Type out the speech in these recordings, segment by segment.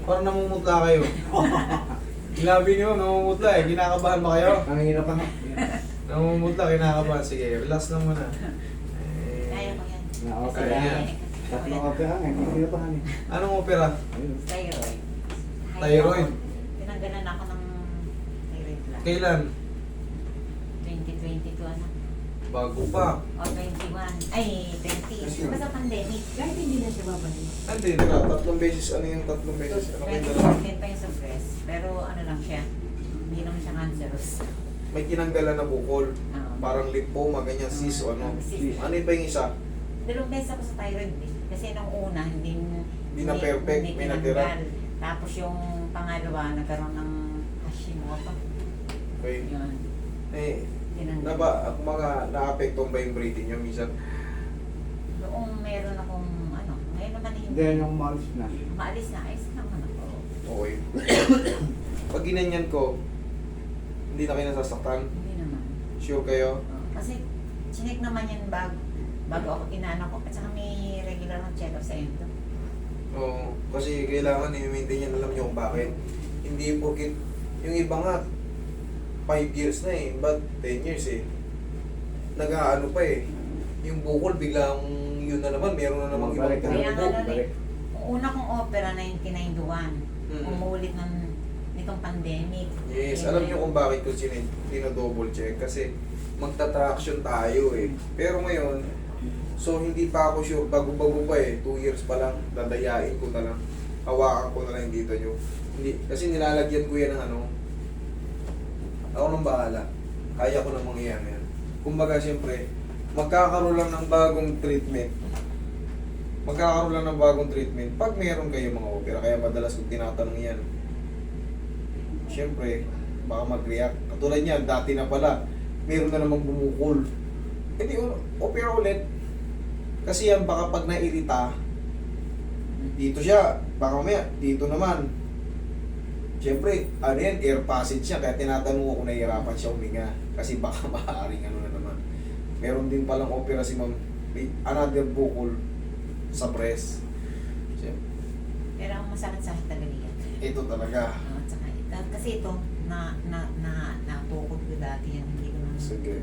Parang namumutla kayo. Ilabi niyo, namumutla eh. Kinakabahan ba kayo? Nanginginom pa nga. Namumutla, kinakabahan. Sige, relax lang muna. Kaya ko yan. Na-opera. Kaya yan. Tatlong opera nga, hindi pa nga. Anong opera? Ayun. Thyroid. Thyroid? Tinanggalan ako ng thyroid gland. Kailan? 2022 ano? Bago pa. O 21. Ay, 20. Basta pandemic. Kahit hindi na siya babalik. Hindi, tatlong beses. Ano yung tatlong beses? Ano kayo dalawa? 2019 pa yung sa breast. Pero ano lang siya. Hindi naman siya cancerous. May tinanggalan na bukol. Oo. Parang lymphoma, ganyan, cyst o ano. Cyst. Ano ba yung isa? Dalawang beses ako sa thyroid eh. Kasi nung una, hindi na perfect, hindi may natira. tinanggal. Tapos yung pangalawa, nagkaroon ng Hashimoto. Okay. Yun. Eh, Tinanggal. mga naapektuhan ba yung breathing nyo minsan? Noong meron akong ano, ngayon naman Hindi, yung malis na. maalis na, ayos naman ako. Okay. Pag ginanyan ko, hindi na kayo nasasaktan? Hindi naman. Sure kayo? Kasi chinek naman yan bago ako inaano ko. At saka may regular na check-up sa endo. Oo. Kasi kailangan i-maintain yan. Alam nyo kung bakit. Hindi porkit yung iba nga 5 years na eh. But 10 years eh. Nag-aano pa eh. Yung bukol biglang yun na naman. Meron na namang ibang Balik na. Kaya nga bukol. lang eh, una kong opera 1991. Umulit nitong pandemic. Yes, alam nyo kung bakit ko double check kasi magta-traction tayo eh. Pero ngayon, so hindi pa ako sure, bago-bago pa eh, 2 years pa lang, dadayain ko na lang, hawakan ko na lang dito nyo. Hindi, kasi nilalagyan ko yan ng ano, ako nang bahala, kaya ko namang iyan yan. Kumbaga siyempre, magkakaroon lang ng bagong treatment, pag meron kayo mga opera, kaya madalas kong tinatanong yan. Siyempre, baka mag-react. Katulad niyan, dati na pala, meron na namang bumukol. E di, opera ulit. Kasi yan, baka pag nairita, dito siya, baka mamaya, dito naman. Siyempre, ano yan, air passage siya, kaya tinatanong ko kung nahihirapan siya huminga. Kasi baka maaaring ano na naman. Meron din palang opera si ma'am, another bukol sa breast. Siyempre, Pero ang masakit sa tagaliyan. ito talaga. Tsaka ito, kasi ito, napukod ko dati yan. Hindi ko naman. Sige.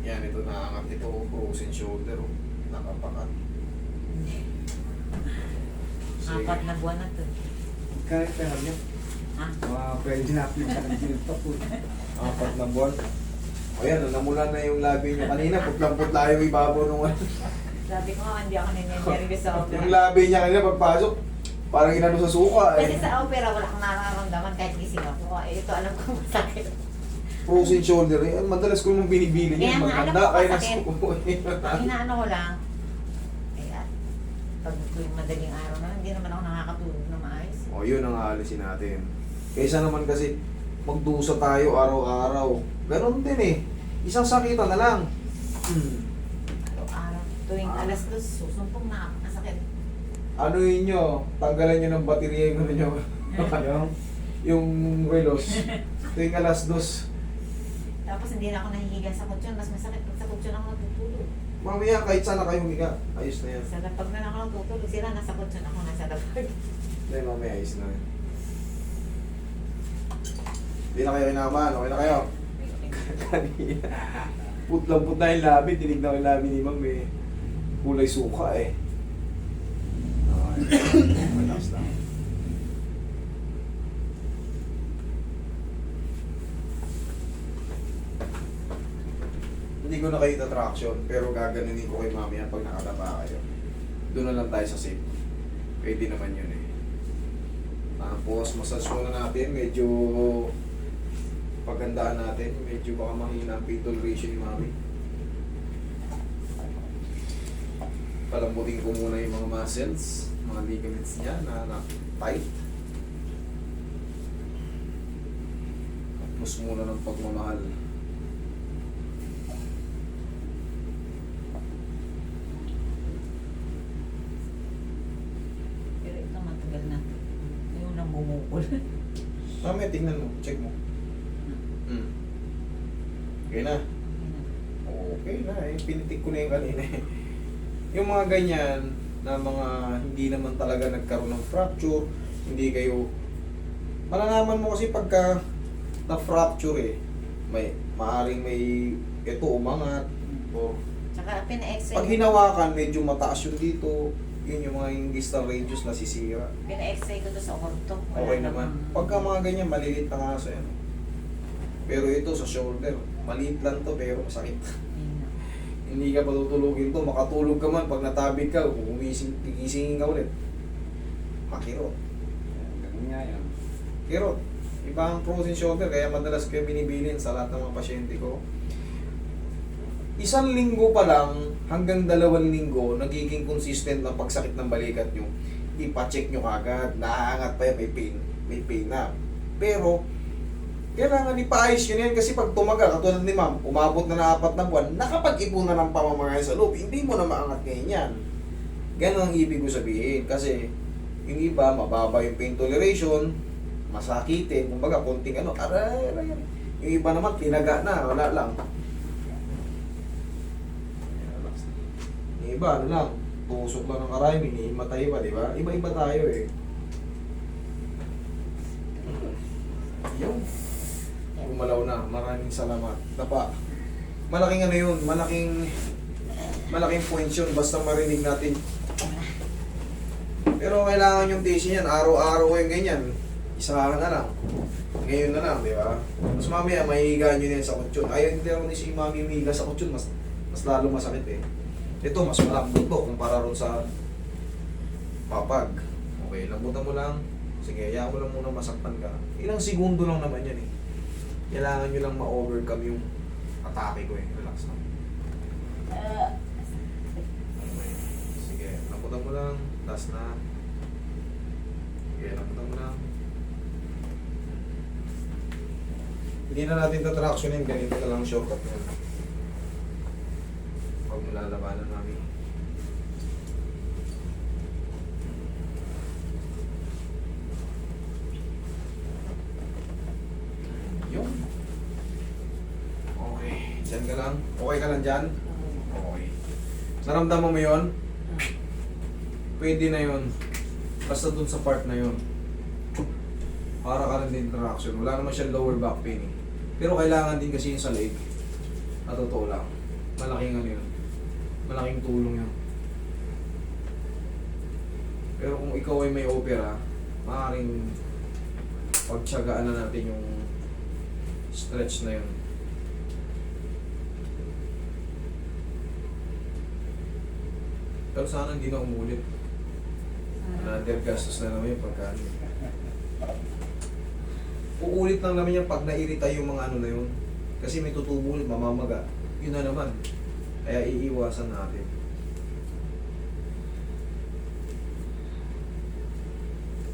Yan, ito naangat. Ito, frozen shoulder. Oh. Nakapakat. Sige. 4 na buwan na to. Kahit pera niya. Ha? Pwede na ako yung kanagpinto po. 4 na buwan. O yan, namula na yung labi niya. Kanina, putlang-putla yung ibabaw nung ano. Sabi ko nga, hindi ako nangyayari sa opera. Yung labi niya kanina, pagpasok, parang inano sa suka Kasi eh. sa opera, wala kang nararamdaman kahit gising ako. Ito, alam ko masakit. Frozen shoulder. Eh, madalas ko nung binibili niya. Kaya nga, alam Maganda, ko kaya masakit. nasuko. Ang inaano ko lang, kaya, pag tuwing madaling araw na, hindi naman ako nakakatulog na maayos. O, yun ang aalisin natin. Kaysa naman kasi, magdusa tayo araw-araw. Ganon din eh. Isang sakitan na lang. Araw, tuwing alas 2, susumpong na ako, nasakit. Ano yun nyo? Tanggalan nyo ng baterya yung ano nyo. Yung relos. Tuwing alas 2. Tapos hindi na ako nahihiga sa kutsyon, mas masakit pag sa kutsyon ako natutulog. Mamaya kahit saan na kayo humiga. Ayos na yan. Sa lapag na lang ako natutulog, sila nasa kutsyon, ako nasa lapag. Hindi, mamaya ayos na yan. Hindi na kayo kinaman. Okay na kayo. Kanina. Putlang-putla yung labi. Tinignan ko yung labi ni Ma'am eh. Kulay suka eh. Okay. Relax lang. Hindi ko na kayo traction pero gaganunin ko kay Mami yan pag nakadapa kayo. Doon na lang tayo sa safe. Pwede naman yun eh. Tapos massage muna natin. Medyo pagandaan natin. Medyo baka mahina ang pain toleration ni Mami. Palambutin ko muna yung mga muscles, mga ligaments niya na tight. Tapos muna ng pagmamahal. Pero ito matagal na. Yung nang bumukol. Mamaya tingnan mo, check mo. Okay na. Okay na eh. Pinitik ko na yung kanina eh. Yung mga ganyan na mga hindi naman talaga nagkaroon ng fracture, hindi kayo malalaman mo kasi pagka na-fracture maaring may ito umangat o Tsaka pina-x-ray. pag hinawakan medyo mataas yung dito, yun yung mga yung distal radius nasisira. Pina-x-ray ko to sa orto. Okay naman. Pagka mga ganyan, malilit na kaso yan. Pero ito sa shoulder, maliit lang to pero masakit. Hindi ka patutulugin to, makatulog ka man, pag natabig ka, gigisingin ka ulit. Makirot. Ganun nga yan. Kirot. Iba ang frozen shoulder, kaya madalas kayo binibilin sa lahat ng mga pasyente ko. 1 linggo pa lang, hanggang 2 linggo, nagiging consistent ng pagsakit ng balikat nyo. Ipa-check nyo kagad, naaangat pa yan, may pain na. Pero, kailangan ipaayos yun yan kasi pag tumaga, katulad ni ma'am, umabot na 4 na buwan, nakapag-ipon na ng pamamagay sa loob, hindi mo na maangat ngayon yan. Ganon ang ibig ko sabihin kasi yung iba, mababa yung pain toleration, masakitin, kumbaga, konting aray. Yung iba naman, tinaga na, wala lang. Yung iba, lang, tusok lang ng karay, minihimatay pa, di ba? Iba-iba tayo eh. Yung gumalaw na, maraming salamat. Tapa, malaking yun, malaking points yun, basta marinig natin. Pero kailangan yung tissue yan, araw-araw yung ganyan. Isahan na lang. Ngayon na lang, di ba? Mas mamaya, mahihiga nyo na yan sa kutsyon. Ayaw hindi ako ni si mami umihiga sa kutsyon, mas lalo masakit eh. Ito, mas malambot to kumpara ron sa papag. Okay, lambutan mo lang. Sige, hayaan mo lang muna masaktan ka. Ilang segundo lang naman yan eh. Kailangan nyo lang ma-overcome yung atake ko eh. Relax lang. Okay. Sige, lambutan mo lang. Last na. Sige, lambutan mo lang. Hindi na natin tatractionin, ganito na lang shortcut nyo. Huwag mo lalabanan namin. Yun. Okay, dyan ka lang. Okay ka lang dyan? Okay. Naramdaman mo yun? Pwede na yun. Basta dun sa part na yun. Para ka rin din interaction. Wala naman siyang lower back pain eh. Pero kailangan din kasi yun sa leg. Na totoo lang. Malaking yun. Malaking tulong yun. Pero kung ikaw ay may opera, maaaring pagtsagaan na natin yung stretch na yun. Pero sana hindi na umulit. Another gastos na naman yung pagkaan. Uulit lang naman yan pag nairita yung mga na yun. Kasi may tutubo ulit, mamamaga. Yun na naman. Kaya iiwasan natin.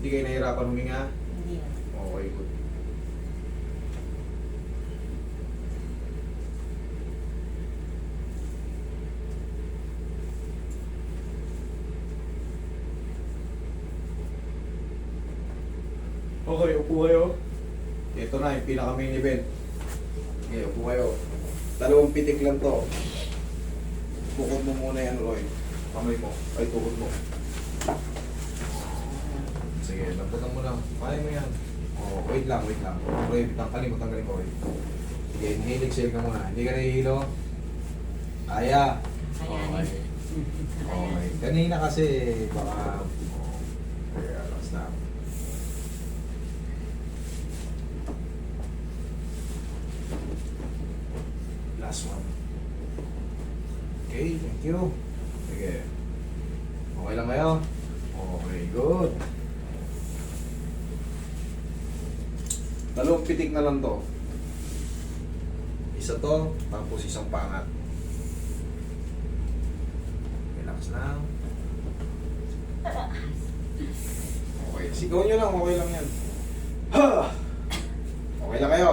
Hindi kayo nahirapan huminga? Hindi na. Okay, good. Okay, upo kayo. Ito na yung pinaka main event. Okay, upo kayo. 2 pitik lang to. Bukod mo muna yan, Roy. Kamay mo. Ay, tukod mo. Sige, lamputan mo lang. Kaya mo yan. Oh, wait lang. Roy, kalimutan ka rin, Roy. Sige, inhale, exhale ka muna. Hindi ka nahihilo. Kaya. Okay. Okay. Kanina kasi, baka... Kaya, last na. Last one. Okay, thank you. Sige. Okay lang kayo? Okay, good. 2 pitik na lang to. Isa to, tapos isang pangat. Relax lang. Okay, sigaw nyo lang, okay lang yan. Ha! Okay lang kayo?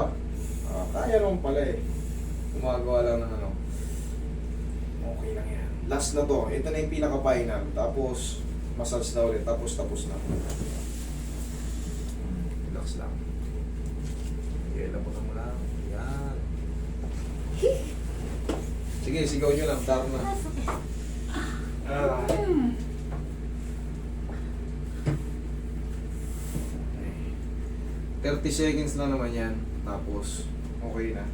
Kaya naman pala eh. Gumagawa lang ng ano. Okay lang yan. Last na to. Ito na yung pinaka-final. Tapos, massage na ulit. Tapos na. Relax lang. Okay, laputan mo lang. Yan. Sige, sigaw nyo lang. Tara na. 30 seconds lang naman yan. Tapos, okay na.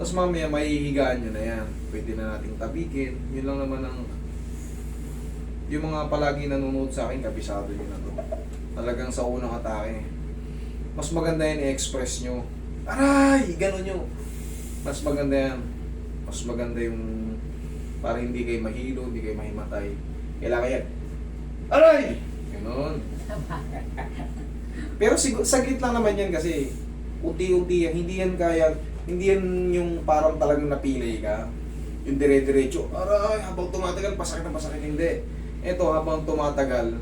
Tapos mamaya, mahihigaan nyo na yan. Pwede na nating tabikin. Yun lang naman ang... Yung mga palagi nanonood sa akin, kabisado nyo na to. Talagang sa unang atake. Mas maganda yan i-express nyo. Aray! Ganon nyo. Mas maganda yan. Mas maganda yung... Para hindi kayo mahilo, hindi kayo mahimatay. Kailangan yan. Aray! Ganon. Pero saglit lang naman yan kasi unti-unti yan. Hindi yan kaya... Hindi yan yung parang talagang napilay ka. Yung dire-diretso. Aray! Habang tumatagal, pasakit na pasakit. Hindi. Ito, habang tumatagal,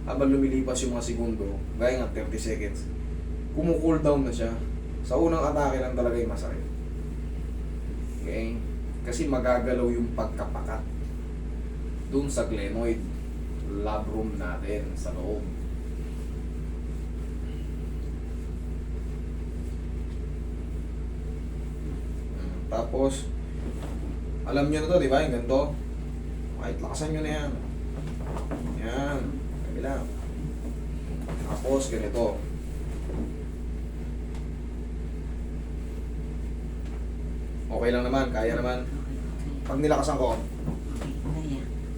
habang lumilipas yung mga segundo, gaya nga 30 seconds, kumu-cool down na siya. Sa unang atake lang talaga yung masakit. Okay? Kasi magagalaw yung pagkapakat dun sa glenoid labrum natin sa loob. Tapos, alam nyo na to, di ba? Yung ganito. Kahit lakasan nyo na yan. Yan. Kabila. Tapos, ganito. Okay lang naman, kaya naman. Pag nilakasan ko,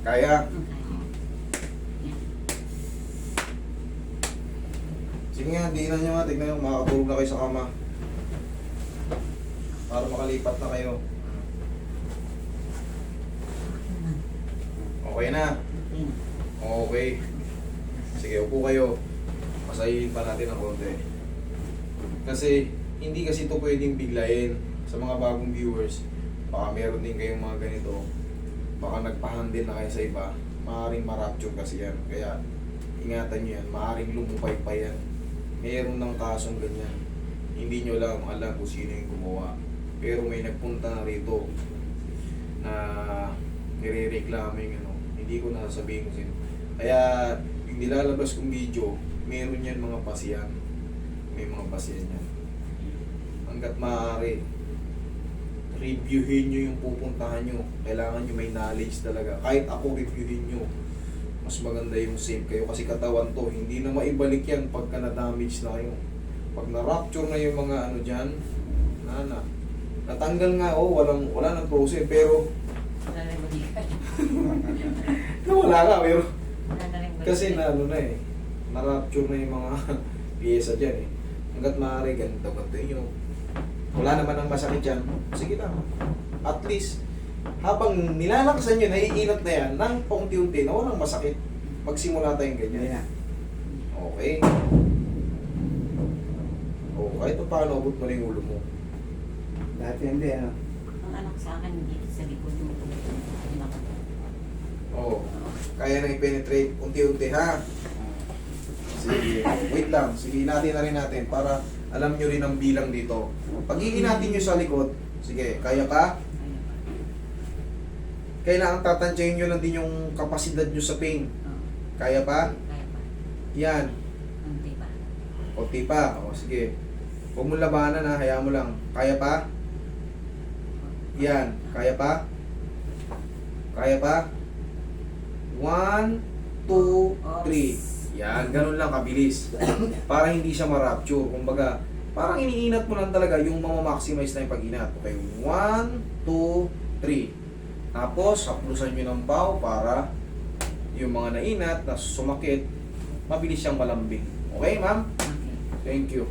kaya. Sige nga, diinan nyo nga, tignan nyo, makakatulog na kayo sa kama. Para makalipat na kayo. Okay na. Okay. Sige, upo kayo. Masahin pa natin ng konti. Kasi, hindi kasi ito pwedeng biglayin. Sa mga bagong viewers, baka meron din kayong mga ganito. Baka nagpahandle na kayo sa iba. Maaaring ma-rupture kasi yan. Kaya, ingatan nyo yan. Maaaring lumupay pa yan. Meron ng kasong ganyan. Hindi nyo lang alam kung sino yung gumawa. Pero may nagpunta na rito na nire-reklamo yung ano. Hindi ko nasasabihin kung sino. Kaya, yung nilalabas kong video, meron yan mga pasiyan. May mga pasiyan yan. Hanggat maaari, reviewin nyo yung pupuntahan nyo. Kailangan nyo may knowledge talaga. Kahit ako reviewin nyo, mas maganda yung safe kayo. Kasi katawan to, hindi na maibalik yan pagka na-damage na kayo. Pag na-rupture na yung mga ano dyan, natanggal nga, wala nang process, pero wala nga, pero kasi na ano na eh, na-rupture na yung mga piyesa dyan eh. Hanggat maaari, ganito nyo. Wala naman ang masakit dyan, sige lang. At least, habang nilalakasan nyo, naiinat na yan, nang paunti-unti na walang masakit, magsimula tayong ganyan. Okay. O, kahit pa paano, abot mo na yung ulo mo. Dati hindi, ano? Ang anak sa akin, dito sa likod yung Oo. Kaya nang i-penetrate unti-unti, ha? Sige, wait lang. Sige, natin na rin natin para alam nyo rin ang bilang dito. Pag natin nyo sa likod, sige, kaya ka? Kailangan tatansyahin nyo lang din yung kapasidad nyo sa pain. Kaya pa? Yan. Kunti pa. O, sige. Huwag mo labanan ha, hayaan mo lang. Kaya pa? Yan. Kaya pa? Kaya pa? 1, 2, 3. Yan, ganun lang kabilis. Para hindi siya ma-rupture. Kumbaga, parang iniinat mo lang talaga yung maximize na yung pag-inat. Okay, 1, 2, 3. Tapos, haplusan nyo ng bow para yung mga nainat na sumakit, mabilis siyang malambing. Okay, ma'am? Thank you.